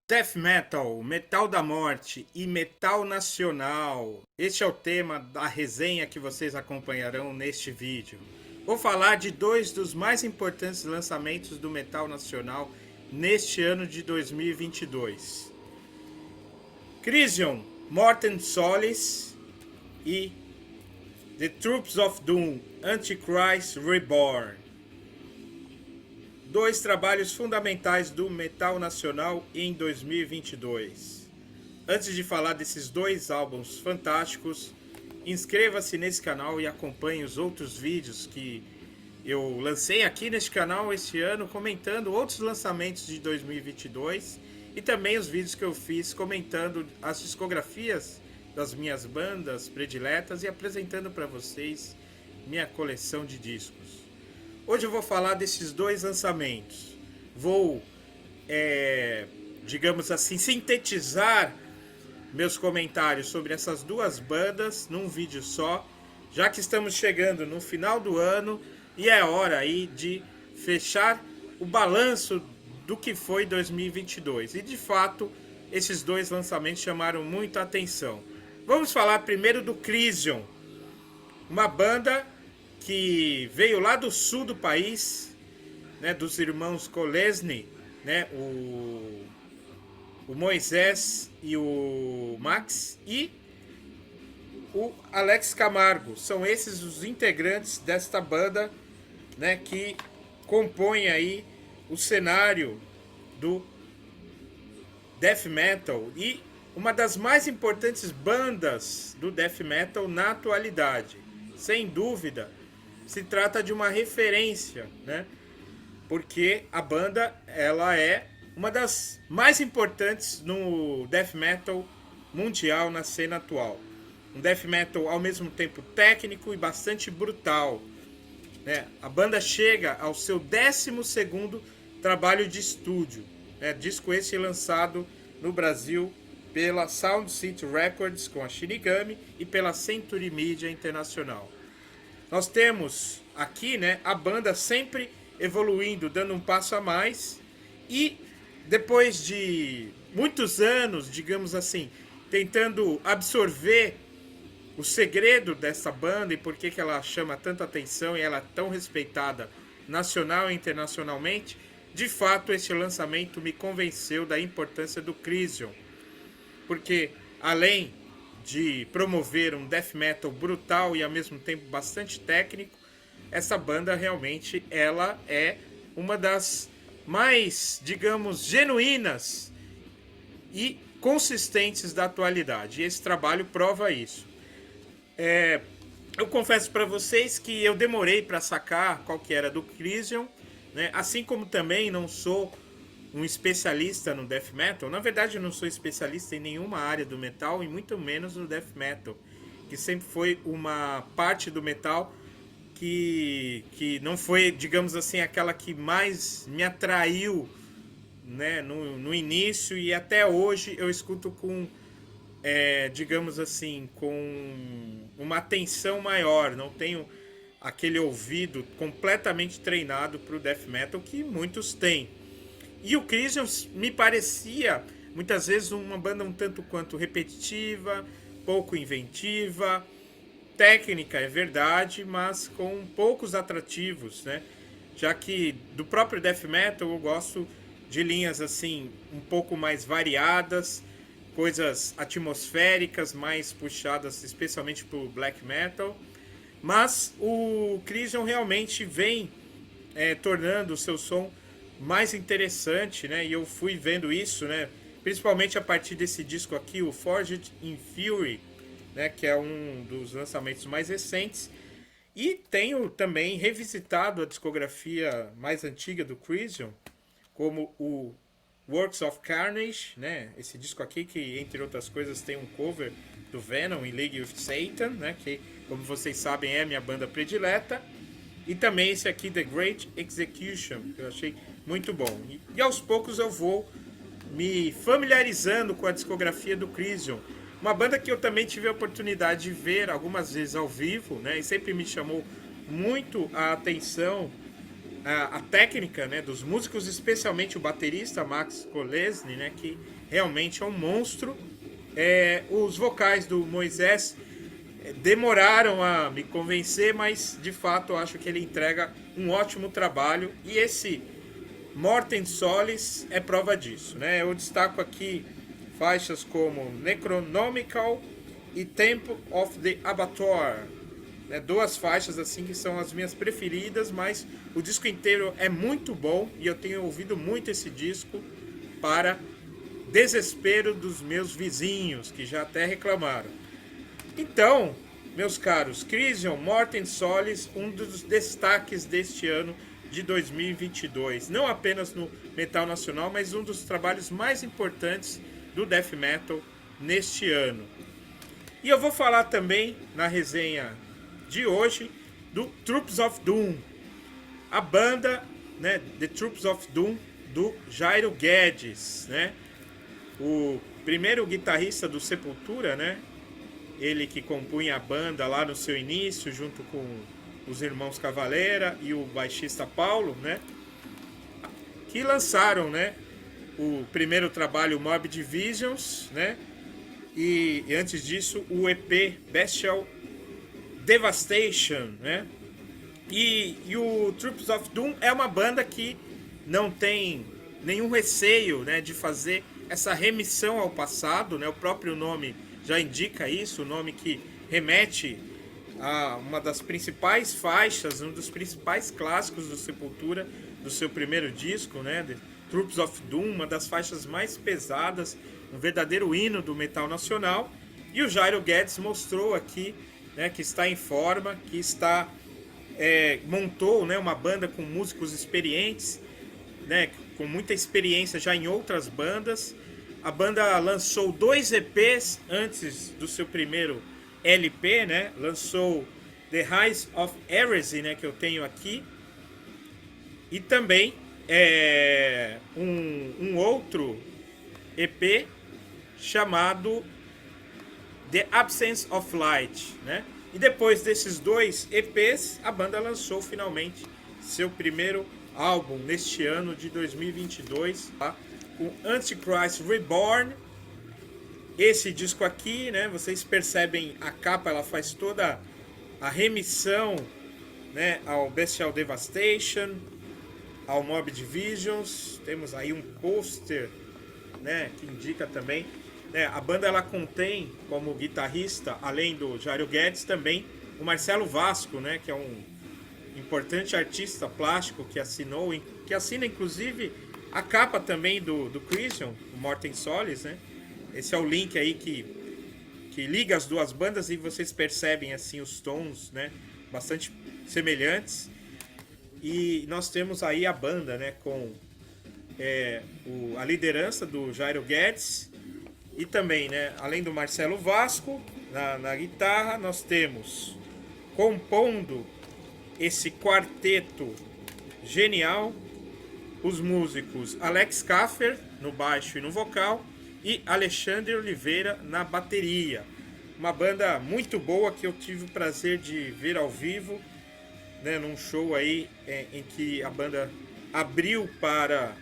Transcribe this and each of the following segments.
Death Metal, Metal da Morte e Metal Nacional. Este é o tema da resenha que vocês acompanharão neste vídeo. Vou falar de dois dos mais importantes lançamentos do Metal Nacional neste ano de 2022. Crisium, Mortem Solis e The Troops of Doom, Antichrist Reborn. Dois trabalhos fundamentais do metal nacional em 2022. Antes de falar desses dois álbuns fantásticos, inscreva-se nesse canal e acompanhe os outros vídeos que eu lancei aqui neste canal este ano, comentando outros lançamentos de 2022 e também os vídeos que eu fiz comentando as discografias das minhas bandas prediletas e apresentando para vocês minha coleção de discos. Hoje eu vou falar desses dois lançamentos. Vou, digamos assim, sintetizar meus comentários sobre essas duas bandas num vídeo só, já que estamos chegando no final do ano e é hora aí de fechar o balanço do que foi 2022. E de fato, esses dois lançamentos chamaram muita atenção. Vamos falar primeiro do Crisium, uma banda que veio lá do sul do país, né, dos irmãos Kolesny, né, o Moisés e o Max, e o Alex Camargo. São esses os integrantes desta banda, né, que compõem aí o cenário do death metal e uma das mais importantes bandas do death metal na atualidade. Sem dúvida, se trata de uma referência, né? Porque a banda ela é uma das mais importantes no death metal mundial na cena atual. Um death metal ao mesmo tempo técnico e bastante brutal, né? A banda chega ao seu 12º trabalho de estúdio, né? Disco esse lançado no Brasil pela Sound City Records com a Shinigami e pela Century Media Internacional. Nós temos aqui, né, a banda sempre evoluindo, dando um passo a mais e depois de muitos anos, digamos assim, tentando absorver o segredo dessa banda e por que ela chama tanta atenção e ela é tão respeitada nacional e internacionalmente, de fato esse lançamento me convenceu da importância do Crisium, porque além de promover um death metal brutal e ao mesmo tempo bastante técnico, essa banda realmente ela é uma das mais, digamos, genuínas e consistentes da atualidade. E esse trabalho prova isso. Eu confesso para vocês que eu demorei para sacar qual que era do Crisium, né? Assim como também não sou um especialista no death metal. Na verdade, eu não sou especialista em nenhuma área do metal e muito menos no death metal, que sempre foi uma parte do metal que não foi, digamos assim, aquela que mais me atraiu, né, no início, e até hoje eu escuto com, digamos assim, com uma atenção maior. Não tenho aquele ouvido completamente treinado para o death metal que muitos têm. E o Crisium me parecia, muitas vezes, uma banda um tanto quanto repetitiva, pouco inventiva, técnica, é verdade, mas com poucos atrativos, né? Já que do próprio death metal eu gosto de linhas assim, um pouco mais variadas, coisas atmosféricas, mais puxadas especialmente para o black metal. Mas o Crisium realmente vem tornando o seu som mais interessante, né? E eu fui vendo isso, né? Principalmente a partir desse disco aqui, o Forged in Fury, né? Que é um dos lançamentos mais recentes. E tenho também revisitado a discografia mais antiga do Crisium, como o Works of Carnage, né? Esse disco aqui que, entre outras coisas, tem um cover do Venom em League of Satan, né? Que, como vocês sabem, é a minha banda predileta. E também esse aqui, The Great Execution, que eu achei muito bom. E aos poucos eu vou me familiarizando com a discografia do Crisium. Uma banda que eu também tive a oportunidade de ver algumas vezes ao vivo, né? E sempre me chamou muito a atenção a técnica, né, dos músicos, especialmente o baterista Max Kolesny, né, que realmente é um monstro. Os vocais do Moisés demoraram a me convencer, mas de fato eu acho que ele entrega um ótimo trabalho, e esse Morten Solis é prova disso, né? Eu destaco aqui faixas como Necronomical e Temple of the Abattoir, né? Duas faixas assim que são as minhas preferidas, mas o disco inteiro é muito bom e eu tenho ouvido muito esse disco, para desespero dos meus vizinhos, que já até reclamaram. Então, meus caros, Crisium, Morten Solis, um dos destaques deste ano de 2022. Não apenas no metal nacional, mas um dos trabalhos mais importantes do death metal neste ano. E eu vou falar também, na resenha de hoje, do Troops of Doom. A banda, né, The Troops of Doom, do Jairo Guedes, né? O primeiro guitarrista do Sepultura, né? Ele que compunha a banda lá no seu início, junto com os irmãos Cavaleira e o baixista Paulo, né? Que lançaram, né, o primeiro trabalho, Morbid Visions, né? E antes disso, o EP Bestial Devastation, né? E o Troops of Doom é uma banda que não tem nenhum receio, né, de fazer essa remissão ao passado, né? O próprio nome já indica isso, o nome que remete a uma das principais faixas, um dos principais clássicos do Sepultura, do seu primeiro disco, né? The Troops of Doom, uma das faixas mais pesadas, um verdadeiro hino do metal nacional. E o Jairo Guedes mostrou aqui, né, que está em forma, que está montou, né, uma banda com músicos experientes, né, com muita experiência já em outras bandas. A banda lançou 2 EPs antes do seu primeiro LP, né? Lançou The Rise of Heresy, né, que eu tenho aqui. E também um outro EP chamado The Absence of Light, né? E depois desses 2 EPs, a banda lançou finalmente seu primeiro álbum neste ano de 2022, tá? Com Antichrist Reborn. Esse disco aqui, né, vocês percebem a capa, ela faz toda a remissão, né, ao Bestial Devastation, ao Morbid Visions. Temos aí um pôster, né, que indica também, né, a banda ela contém como guitarrista, além do Jairo Guedes, também o Marcelo Vasco, né, que é um importante artista plástico que assina inclusive a capa também do Crisium, o Morten Solis, né? Esse é o link aí que liga as duas bandas e vocês percebem assim os tons, né, bastante semelhantes. E nós temos aí a banda, né, com a liderança do Jairo Guedes e também, né, além do Marcelo Vasco na guitarra, nós temos compondo esse quarteto genial os músicos Alex Kaffer no baixo e no vocal e Alexandre Oliveira na bateria. Uma banda muito boa que eu tive o prazer de ver ao vivo, né, num show aí em que a banda abriu para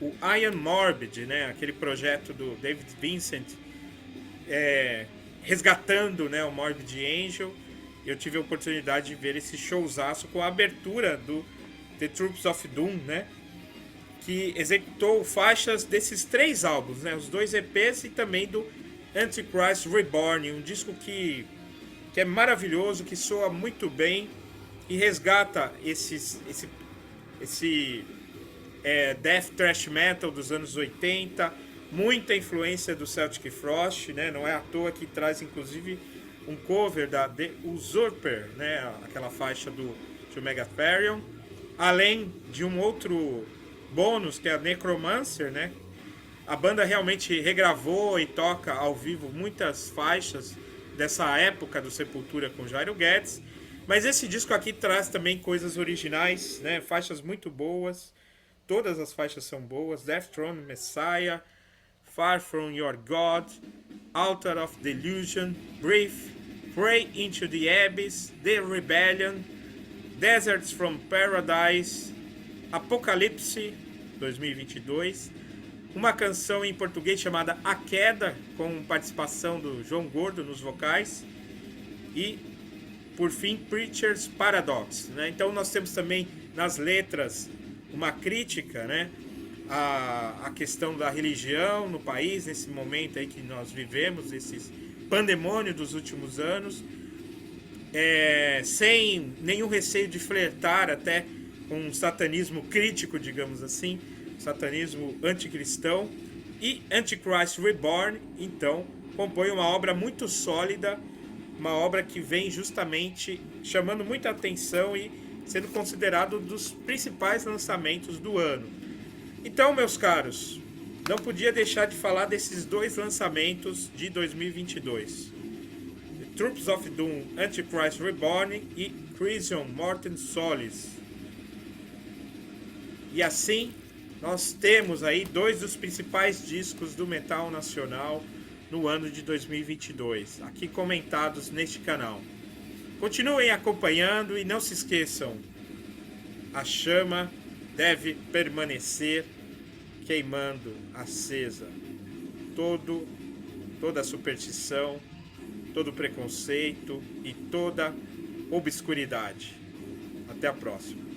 o Iron Morbid, né, aquele projeto do David Vincent, resgatando, né, o Morbid Angel. Eu tive a oportunidade de ver esse showzaço com a abertura do The Troops of Doom, né, que executou faixas desses 3 álbuns, né, os 2 EPs e também do Antichrist Reborn, um disco que é maravilhoso, que soa muito bem e resgata esse death thrash metal dos anos 80, muita influência do Celtic Frost, né, não é à toa que traz inclusive um cover da The Usurper, né, aquela faixa do Megatherion, além de um outro bônus que é a Necromancer, né? A banda realmente regravou e toca ao vivo muitas faixas dessa época do Sepultura com Jairo Guedes, mas esse disco aqui traz também coisas originais, né? Faixas muito boas, todas as faixas são boas: Death Throne Messiah, Far From Your God, Altar of Delusion, Brief, Pray Into the Abyss, The Rebellion, Deserts from Paradise, Apocalipse 2022, uma canção em português chamada A Queda, com participação do João Gordo nos vocais, e por fim Preacher's Paradox, né? Então nós temos também nas letras uma crítica, né, à questão da religião no país, nesse momento aí que nós vivemos, esse pandemônio dos últimos anos, sem nenhum receio de flertar até com um satanismo crítico, digamos assim, satanismo anticristão. E Antichrist Reborn, então, compõe uma obra muito sólida, uma obra que vem justamente chamando muita atenção e sendo considerado um dos principais lançamentos do ano. Então, meus caros, não podia deixar de falar desses dois lançamentos de 2022. The Troops of Doom, Antichrist Reborn e Crisium Mortem Solis. E assim, nós temos aí dois dos principais discos do metal nacional no ano de 2022, aqui comentados neste canal. Continuem acompanhando e não se esqueçam, a chama deve permanecer queimando acesa. Toda superstição, todo preconceito e toda obscuridade. Até a próxima.